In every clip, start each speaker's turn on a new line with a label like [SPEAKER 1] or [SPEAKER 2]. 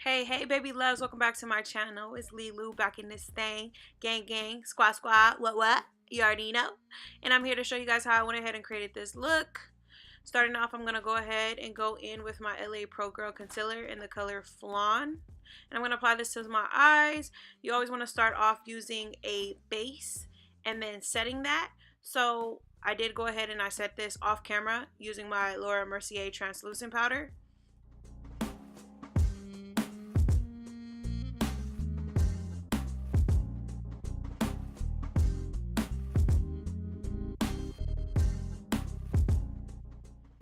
[SPEAKER 1] Hey baby loves, welcome back to my channel. It's Lilu back in this thing. Gang, squad, what? You already know. And I'm here to show you guys how I went ahead and created this look. Starting off, I'm going to go ahead and go in with my LA Pro Girl Concealer in the color Flan. And I'm going to apply this to my eyes. You always want to start off using a base and then setting that. So I did go ahead and I set this off camera using my Laura Mercier translucent powder.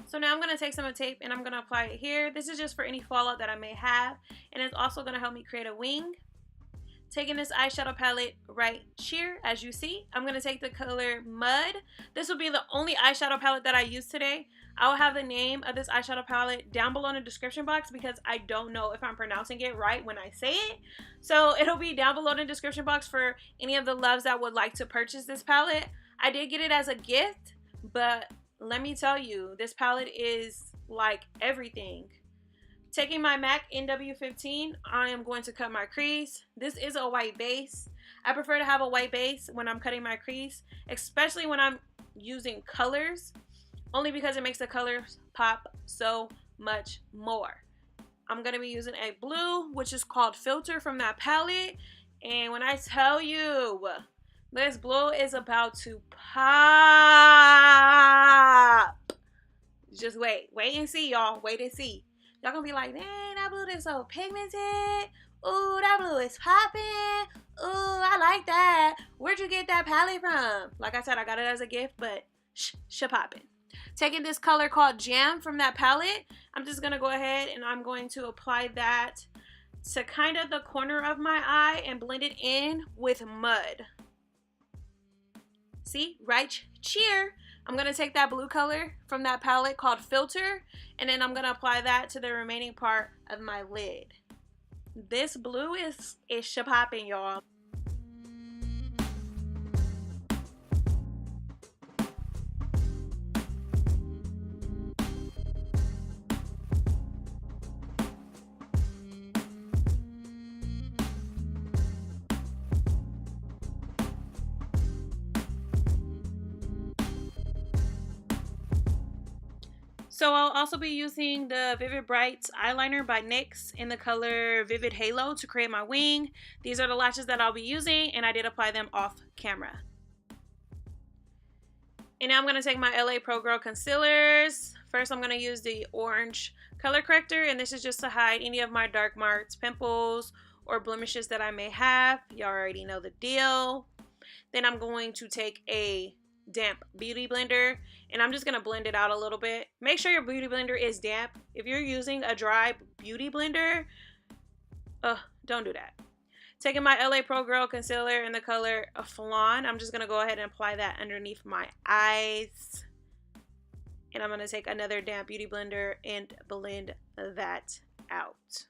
[SPEAKER 1] So now I'm going to take some tape and I'm going to apply it here. This is just for any fallout that I may have. And it's also going to help me create a wing. Taking this eyeshadow palette right here, as you see, I'm going to take the color Mud. This will be the only eyeshadow palette that I use today. I will have the name of this eyeshadow palette down below in the description box because I don't know if I'm pronouncing it right when I say it. So it'll be down below in the description box for any of the loves that would like to purchase this palette. I did get it as a gift, but let me tell you, this palette is like everything. Taking my MAC NW15, I am going to cut my crease. This is a white base. I prefer to have a white base when I'm cutting my crease, especially when I'm using colors, only because it makes the colors pop so much more. I'm going to be using a blue, which is called Filter from that palette. And when I tell you, this blue is about to pop. Just wait and see, y'all. Wait and see. Y'all gonna be like, dang, that blue is so pigmented. Ooh, that blue is popping. Ooh, I like that. Where'd you get that palette from? Like I said, I got it as a gift, but popping. Taking this color called Jam from that palette, I'm just gonna go ahead and I'm going to apply that to kind of the corner of my eye and blend it in with Mud. See, right here. I'm going to take that blue color from that palette called Filter, and then I'm going to apply that to the remaining part of my lid. This blue is popping, y'all. So I'll also be using the Vivid Brights eyeliner by NYX in the color Vivid Halo to create my wing. These are the lashes that I'll be using, and I did apply them off camera. And now I'm going to take my LA Pro Girl concealers. First, I'm going to use the orange color corrector, and this is just to hide any of my dark marks, pimples, or blemishes that I may have. You already know the deal. Then I'm going to take a damp beauty blender and I'm just gonna blend it out a little bit. Make sure your beauty blender is damp. If you're using a dry beauty blender, don't do that. Taking my LA Pro Girl concealer in the color Flan, I'm just gonna go ahead and apply that underneath my eyes, and I'm gonna take another damp beauty blender and blend that out.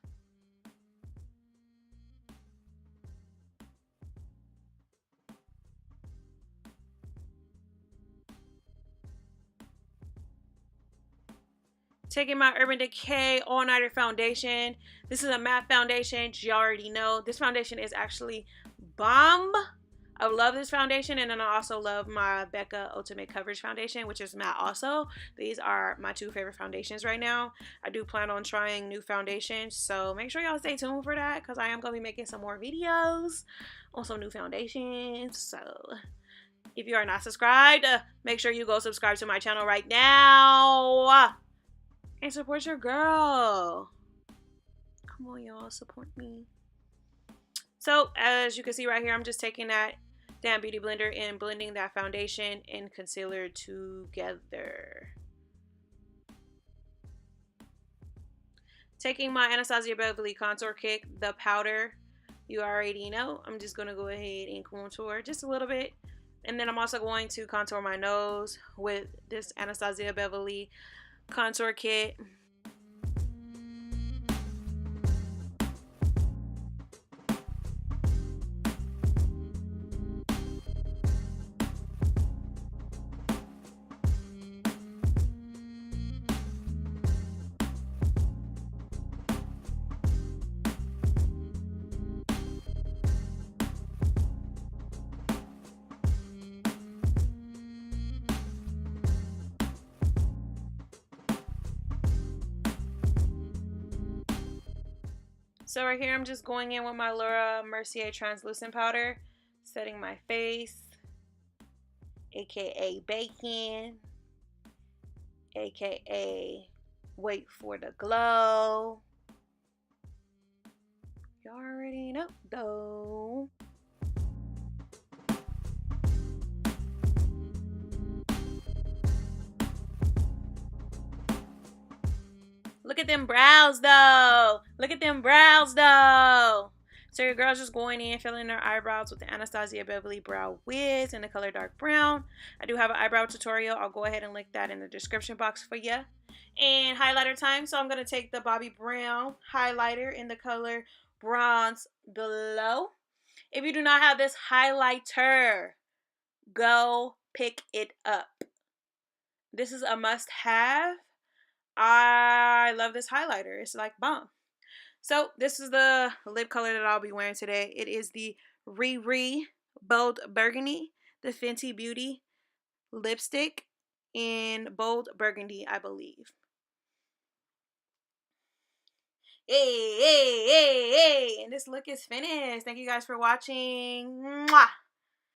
[SPEAKER 1] Taking my Urban Decay All Nighter foundation. This is a matte foundation. You already know. This foundation is actually bomb. I love this foundation. And then I also love my Becca Ultimate Coverage Foundation, which is matte also. These are my two favorite foundations right now. I do plan on trying new foundations. So make sure y'all stay tuned for that because I am going to be making some more videos on some new foundations. So if you are not subscribed, make sure you go subscribe to my channel right now. And support your girl. Come on, y'all, support me. So, as you can see right here, I'm just taking that damp beauty blender and blending that foundation and concealer together. Taking my Anastasia Beverly Contour Kit, the powder, you already know. I'm just going to go ahead and contour just a little bit. And then I'm also going to contour my nose with this Anastasia Beverly Contour Kit. So right here, I'm just going in with my Laura Mercier translucent powder, setting my face, aka bacon, aka wait for the glow. You already know though. Look at them brows though. Look at them brows though. So your girl's just going in, filling her eyebrows with the Anastasia Beverly Brow Wiz in the color dark brown. I do have an eyebrow tutorial. I'll go ahead and link that in the description box for you. And highlighter time. So I'm going to take the Bobbi Brown highlighter in the color Bronze Glow. If you do not have this highlighter, go pick it up. This is a must-have. I love this highlighter. It's like bomb. So this is the lip color that I'll be wearing today. It is the Riri Bold Burgundy, the Fenty Beauty lipstick in Bold Burgundy, I believe. Hey, hey, hey, hey. And this look is finished. Thank you guys for watching. Mwah.